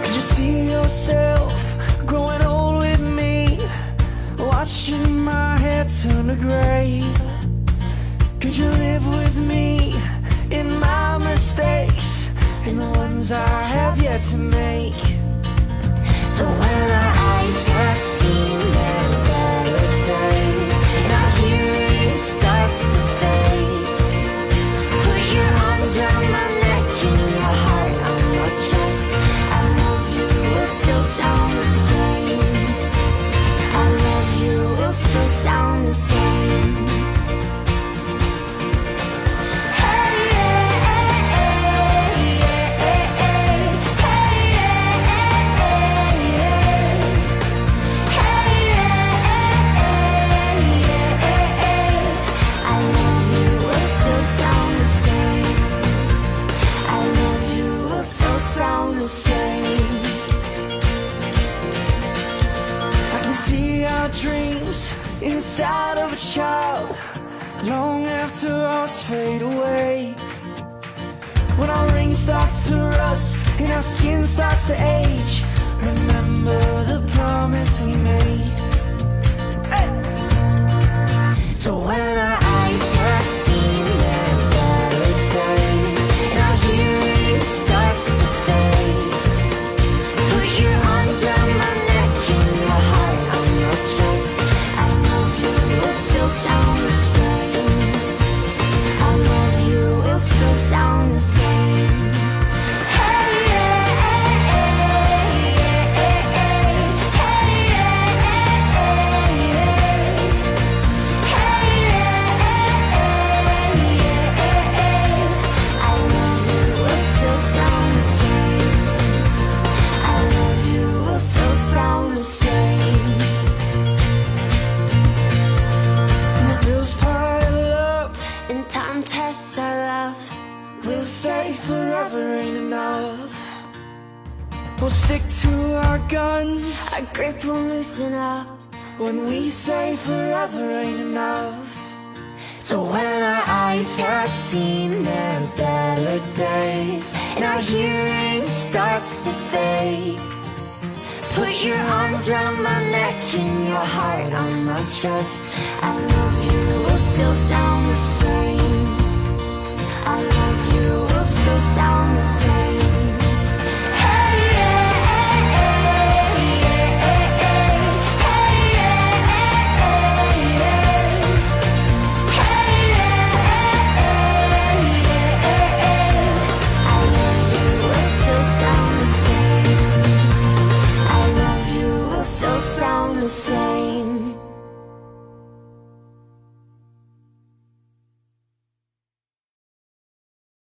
Could you see yourself growing old with me, watching my hair turn to gray? Could you live with me in my mistakes and the ones I have yet to make? So when our eyes have seen their better days and our hearing starts to fade, push your arms around my neck and your heart on your chest. I love you will still sound the same. I love you will still sound the same. Sound the same. I can see our dreams inside of a child long after ours fade away. When our ring starts to rust and our skin starts to age, remember the promise we made. Hey! So when our eyes have seen their better days and our hearing starts to fade, push your arms around my neck and your heart on your chest. I love you will still sound the same. I love you will still sound the same. Sound the same. And the bills pile up and time tests our love. We'll say forever ain't enough. We'll stick to our guns, our grip will loosen up when we say forever ain't enough. So when our eyes have seen their better days and our hearing starts to fade, put your arms around my neck and your heart on my chest. I love you will still sound the same. I love you will still sound the same. Sound the same.